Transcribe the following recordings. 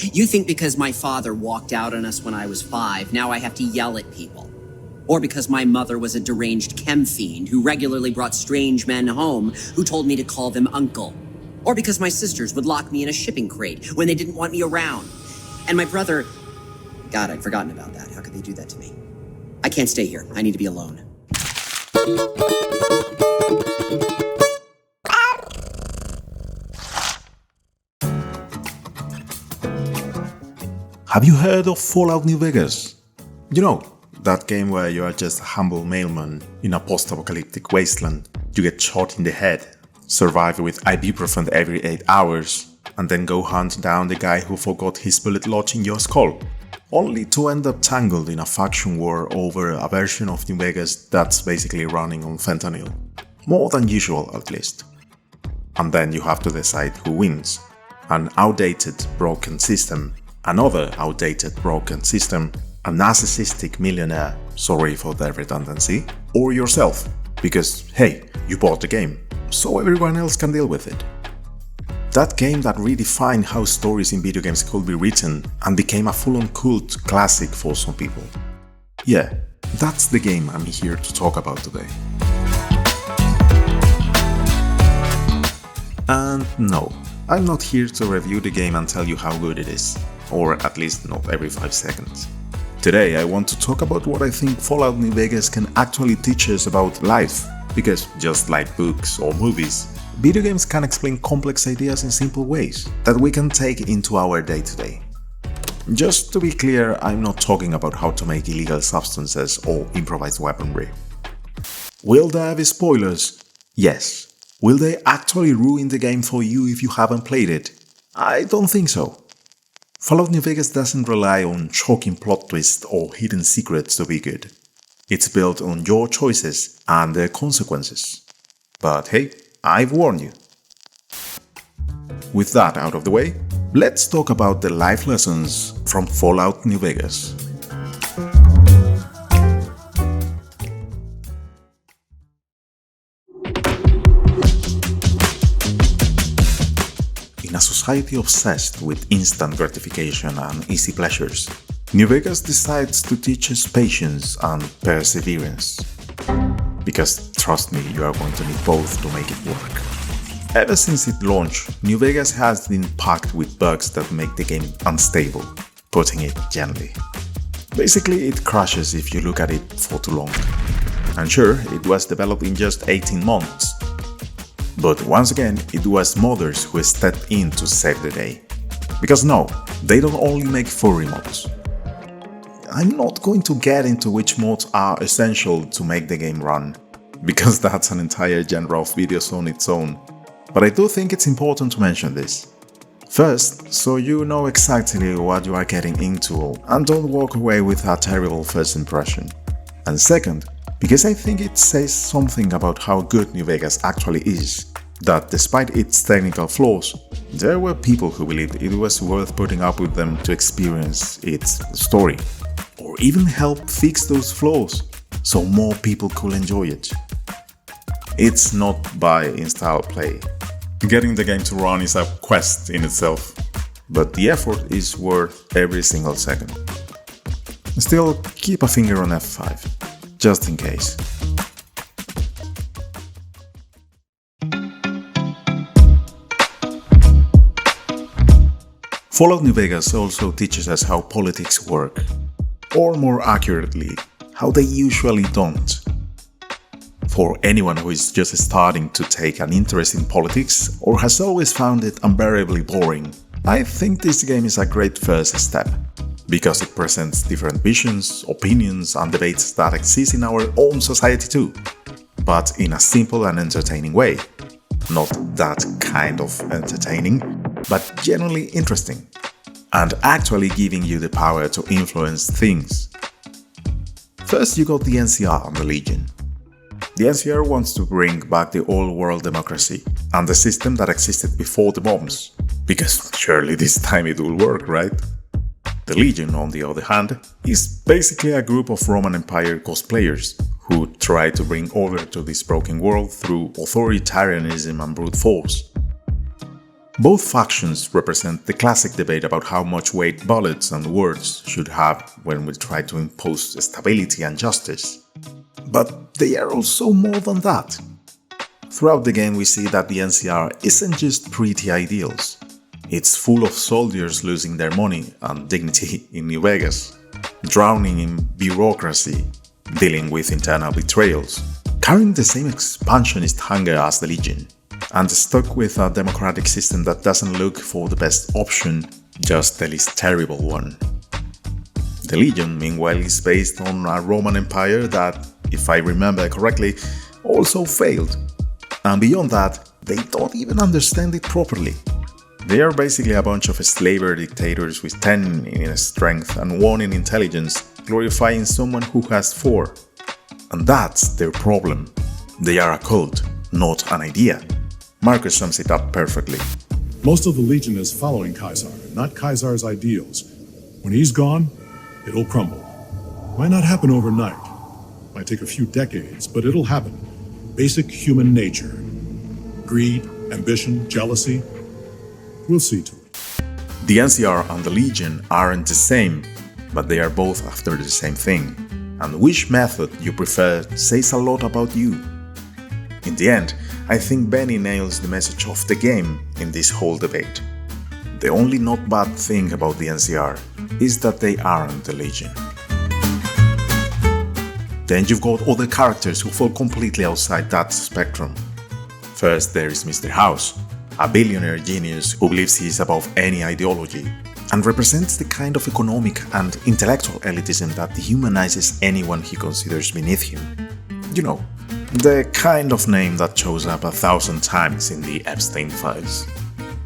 You think because my father walked out on us when I was 5, now I have to yell at people. Or because my mother was a deranged chem fiend who regularly brought strange men home who told me to call them uncle. Or because my sisters would lock me in a shipping crate when they didn't want me around. And my brother... God, I'd forgotten about that. How could they do that to me? I can't stay here. I need to be alone. Have you heard of Fallout New Vegas? You know, that game where you are just a humble mailman in a post-apocalyptic wasteland. You get shot in the head, survive with ibuprofen every 8 hours, and then go hunt down the guy who forgot his bullet lodged in your skull, only to end up tangled in a faction war over a version of New Vegas that's basically running on fentanyl. More than usual, at least. And then you have to decide who wins. An outdated, broken system, another outdated, broken system, a narcissistic millionaire, sorry for the redundancy, or yourself, because hey, you bought the game, so everyone else can deal with it. That game that redefined how stories in video games could be written and became a full-on cult classic for some people. Yeah, that's the game I'm here to talk about today. And no, I'm not here to review the game and tell you how good it is, or at least not every 5 seconds. Today I want to talk about what I think Fallout New Vegas can actually teach us about life, because just like books or movies, video games can explain complex ideas in simple ways that we can take into our day-to-day. Just to be clear, I'm not talking about how to make illegal substances or improvised weaponry. Will there be spoilers? Yes. Will they actually ruin the game for you if you haven't played it? I don't think so. Fallout New Vegas doesn't rely on shocking plot twists or hidden secrets to be good. It's built on your choices and their consequences. But hey, I've warned you. With that out of the way, let's talk about the life lessons from Fallout New Vegas. In a society obsessed with instant gratification and easy pleasures, New Vegas decides to teach us patience and perseverance. Because trust me, you are going to need both to make it work. Ever since its launch, New Vegas has been packed with bugs that make the game unstable, putting it gently. Basically, it crashes if you look at it for too long. And sure, it was developed in just 18 months. But once again, it was modders who stepped in to save the day. Because no, they don't only make furry mods. I'm not going to get into which mods are essential to make the game run, because that's an entire genre of videos on its own, but I do think it's important to mention this. First, so you know exactly what you are getting into and don't walk away with a terrible first impression. And second, because I think it says something about how good New Vegas actually is, that despite its technical flaws, there were people who believed it was worth putting up with them to experience its story, or even help fix those flaws so more people could enjoy it. It's not buy, install, play. Getting the game to run is a quest in itself, but the effort is worth every single second. Still, keep a finger on F5, just in case. Fallout New Vegas also teaches us how politics work, or more accurately, how they usually don't. For anyone who is just starting to take an interest in politics or has always found it unbearably boring, I think this game is a great first step, because it presents different visions, opinions and debates that exist in our own society too, but in a simple and entertaining way. Not that kind of entertaining, but genuinely interesting, and actually giving you the power to influence things. First you got the NCR and the Legion. The NCR wants to bring back the old world democracy and the system that existed before the bombs, because surely this time it will work, right? The Legion, on the other hand, is basically a group of Roman Empire cosplayers who try to bring order to this broken world through authoritarianism and brute force. Both factions represent the classic debate about how much weight bullets and words should have when we try to impose stability and justice. But they are also more than that. Throughout the game we see that the NCR isn't just pretty ideals. It's full of soldiers losing their money and dignity in New Vegas, drowning in bureaucracy, dealing with internal betrayals, carrying the same expansionist hunger as the Legion, and stuck with a democratic system that doesn't look for the best option, just the least terrible one. The Legion, meanwhile, is based on a Roman Empire that, if I remember correctly, also failed. And beyond that, they don't even understand it properly. They are basically a bunch of slaver dictators with 10 in strength and 1 in intelligence, glorifying someone who has 4. And that's their problem. They are a cult, not an idea. Marcus sums it up perfectly. Most of the Legion is following Caesar, not Caesar's ideals. When he's gone, it'll crumble. Might not happen overnight. Might take a few decades, but it'll happen. Basic human nature. Greed, ambition, jealousy. We'll see to it. The NCR and the Legion aren't the same, but they are both after the same thing. And which method you prefer says a lot about you. In the end, I think Benny nails the message of the game in this whole debate. The only not bad thing about the NCR is that they aren't the Legion. Then you've got other characters who fall completely outside that spectrum. First, there is Mr. House, a billionaire genius who believes he is above any ideology and represents the kind of economic and intellectual elitism that dehumanizes anyone he considers beneath him. You know, the kind of name that shows up 1,000 times in the Epstein files.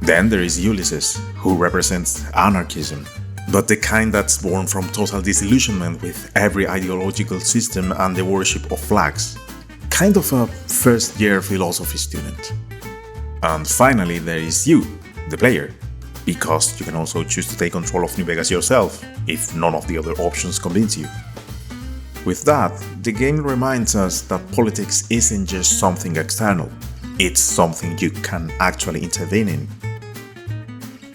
Then there is Ulysses, who represents anarchism, but the kind that's born from total disillusionment with every ideological system and the worship of flags. Kind of a first-year philosophy student. And finally there is you, the player, because you can also choose to take control of New Vegas yourself, if none of the other options convince you. With that, the game reminds us that politics isn't just something external, it's something you can actually intervene in.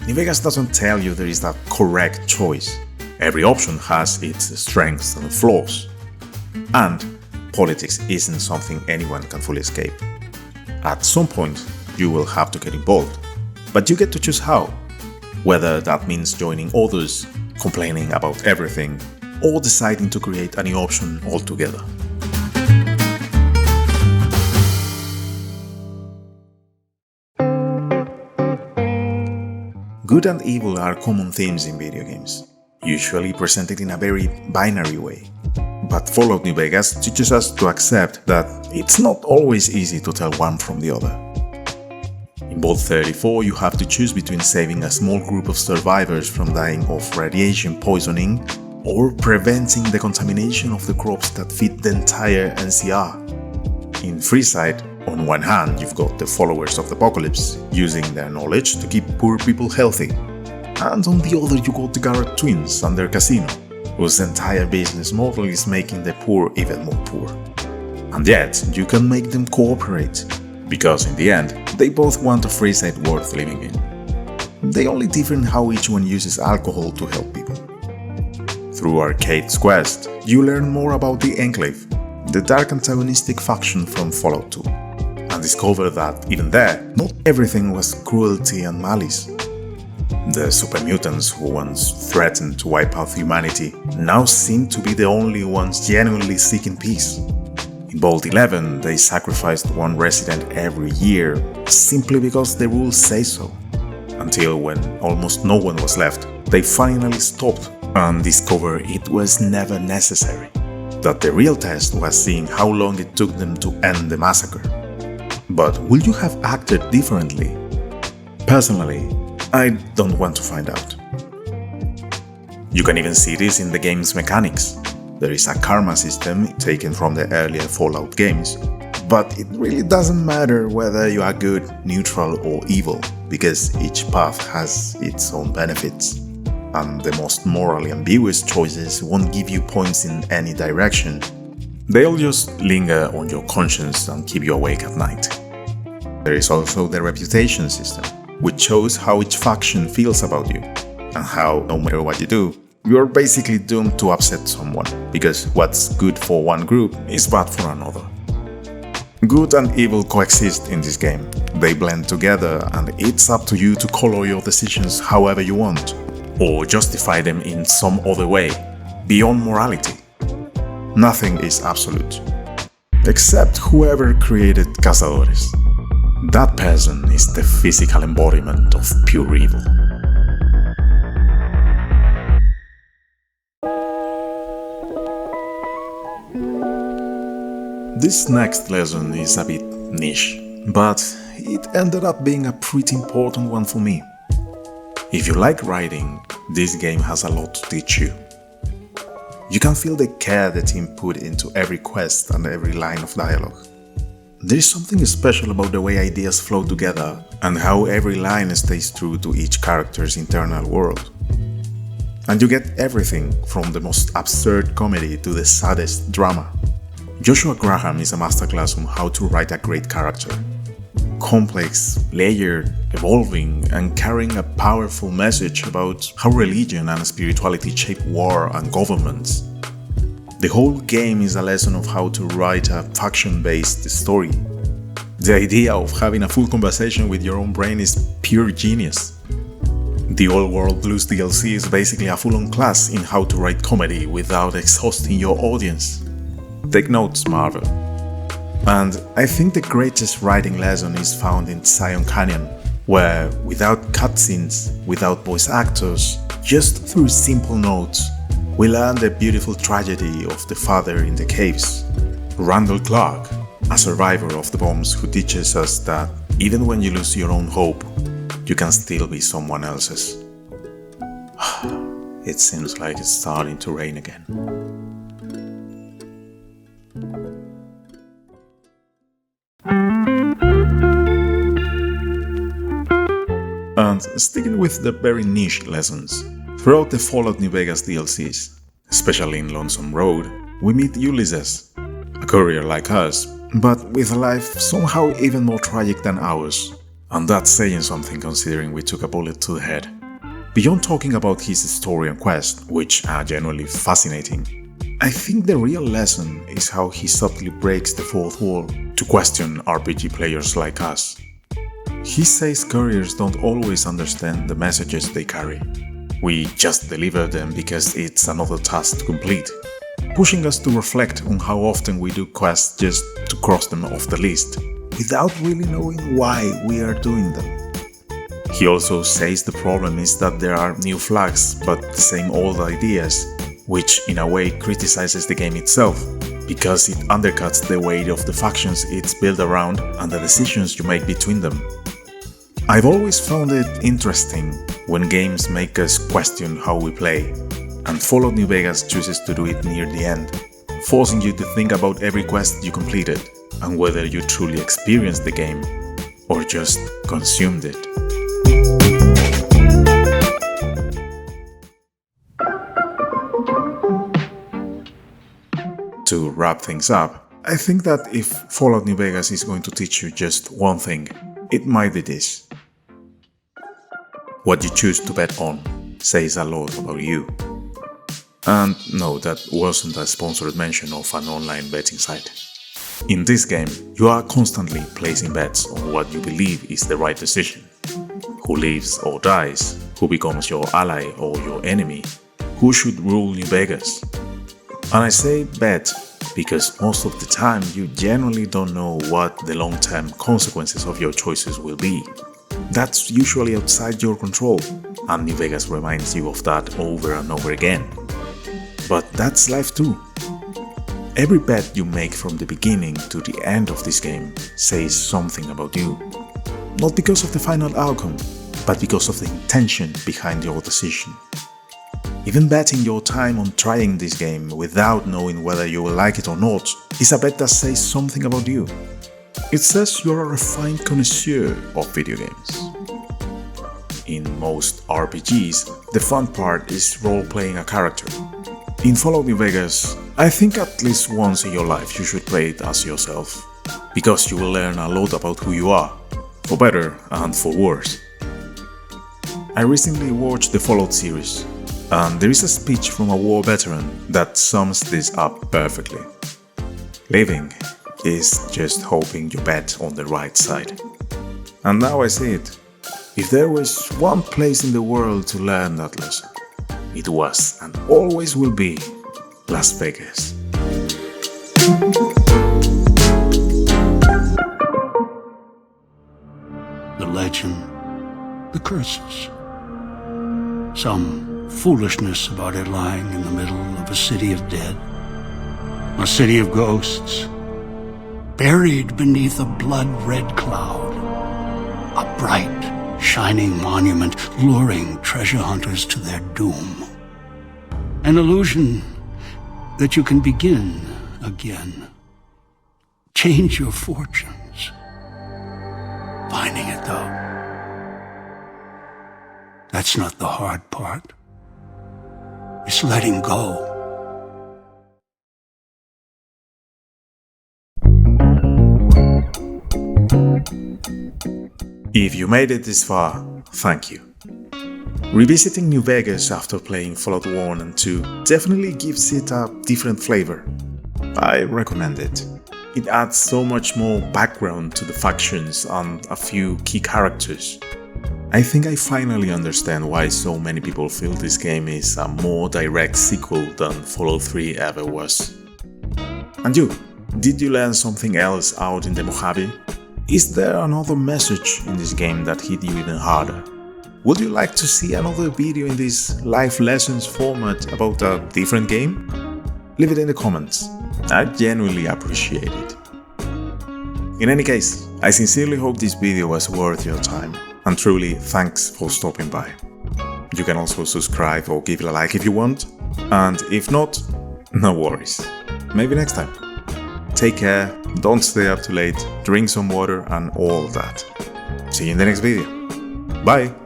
New Vegas doesn't tell you there is a correct choice. Every option has its strengths and flaws. And politics isn't something anyone can fully escape. At some point, you will have to get involved, but you get to choose how. Whether that means joining others, complaining about everything, or deciding to create a new option altogether. Good and evil are common themes in video games, usually presented in a very binary way. But Fallout New Vegas teaches us to accept that it's not always easy to tell one from the other. In Vault 34, you have to choose between saving a small group of survivors from dying of radiation poisoning or preventing the contamination of the crops that feed the entire NCR. In Freeside, on one hand, you've got the followers of the apocalypse, using their knowledge to keep poor people healthy. And on the other you got the Garrett twins and their casino, whose entire business model is making the poor even more poor. And yet, you can make them cooperate, because in the end, they both want a Freeside worth living in. They only differ in how each one uses alcohol to help people. Through Arcade's quest, you learn more about the Enclave, the dark antagonistic faction from Fallout 2, and discover that, even there, not everything was cruelty and malice. The super mutants who once threatened to wipe out humanity now seem to be the only ones genuinely seeking peace. In Vault 11, they sacrificed one resident every year simply because the rules say so. Until when almost no one was left, they finally stopped and discovered it was never necessary. That the real test was seeing how long it took them to end the massacre. But would you have acted differently? Personally, I don't want to find out. You can even see this in the game's mechanics. There is a karma system taken from the earlier Fallout games, but it really doesn't matter whether you are good, neutral or evil, because each path has its own benefits. And the most morally ambiguous choices won't give you points in any direction. They'll just linger on your conscience and keep you awake at night. There is also the reputation system. which shows how each faction feels about you, and how, no matter what you do, you're basically doomed to upset someone, because what's good for one group is bad for another. Good and evil coexist in this game. They blend together, and it's up to you to color your decisions however you want, or justify them in some other way, beyond morality. Nothing is absolute, except whoever created Cazadores. That person is the physical embodiment of pure evil. This next lesson is a bit niche, but it ended up being a pretty important one for me. If you like writing, this game has a lot to teach you. You can feel the care the team put into every quest and every line of dialogue. There is something special about the way ideas flow together and how every line stays true to each character's internal world. And you get everything from the most absurd comedy to the saddest drama. Joshua Graham is a masterclass on how to write a great character. Complex, layered, evolving, and carrying a powerful message about how religion and spirituality shape war and governments. The whole game is a lesson of how to write a faction-based story. The idea of having a full conversation with your own brain is pure genius. The Old World Blues DLC is basically a full-on class in how to write comedy without exhausting your audience. Take notes, Marvel. And I think the greatest writing lesson is found in Zion Canyon, where without cutscenes, without voice actors, just through simple notes, we learn the beautiful tragedy of the father in the caves. Randall Clark, a survivor of the bombs who teaches us that even when you lose your own hope, you can still be someone else's. It seems like it's starting to rain again. And sticking with the very niche lessons, throughout the Fallout New Vegas DLCs, especially in Lonesome Road, we meet Ulysses, a courier like us, but with a life somehow even more tragic than ours. And that's saying something considering we took a bullet to the head. Beyond talking about his story and quest, which are genuinely fascinating, I think the real lesson is how he subtly breaks the fourth wall to question RPG players like us. He says couriers don't always understand the messages they carry. We just deliver them because it's another task to complete, pushing us to reflect on how often we do quests just to cross them off the list, without really knowing why we are doing them. He also says the problem is that there are new flags but the same old ideas, which in a way criticizes the game itself, because it undercuts the weight of the factions it's built around and the decisions you make between them. I've always found it interesting when games make us question how we play, and Fallout New Vegas chooses to do it near the end, forcing you to think about every quest you completed and whether you truly experienced the game or just consumed it. To wrap things up, I think that if Fallout New Vegas is going to teach you just one thing, it might be this. What you choose to bet on says a lot about you. And no, that wasn't a sponsored mention of an online betting site. In this game, you are constantly placing bets on what you believe is the right decision. Who lives or dies, who becomes your ally or your enemy, who should rule New Vegas. And I say bet because most of the time you genuinely don't know what the long-term consequences of your choices will be. That's usually outside your control, and New Vegas reminds you of that over and over again. But that's life too. Every bet you make from the beginning to the end of this game says something about you. Not because of the final outcome, but because of the intention behind your decision. Even betting your time on trying this game without knowing whether you will like it or not is a bet that says something about you. It says you're a refined connoisseur of video games. In most RPGs, the fun part is role-playing a character. In Fallout New Vegas, I think at least once in your life you should play it as yourself, because you will learn a lot about who you are, for better and for worse. I recently watched the Fallout series, and there is a speech from a war veteran that sums this up perfectly. Living is just hoping you bet on the right side. And now I see it. If there was one place in the world to learn that lesson, it was and always will be Las Vegas. The legend, the curses, some foolishness about it lying in the middle of a city of dead, a city of ghosts, buried beneath a blood-red cloud, a bright, shining monument luring treasure hunters to their doom. An illusion that you can begin again, change your fortunes. Finding it, though, that's not the hard part. It's letting go. If you made it this far, thank you. Revisiting New Vegas after playing Fallout 1 and 2 definitely gives it a different flavor. I recommend it. It adds so much more background to the factions and a few key characters. I think I finally understand why so many people feel this game is a more direct sequel than Fallout 3 ever was. And you, did you learn something else out in the Mojave? Is there another message in this game that hit you even harder? Would you like to see another video in this life lessons format about a different game? Leave it in the comments. I genuinely appreciate it. In any case, I sincerely hope this video was worth your time, and truly thanks for stopping by. You can also subscribe or give it a like if you want, and if not, no worries. Maybe next time. Take care, don't stay up too late, drink some water and all that. See you in the next video. Bye!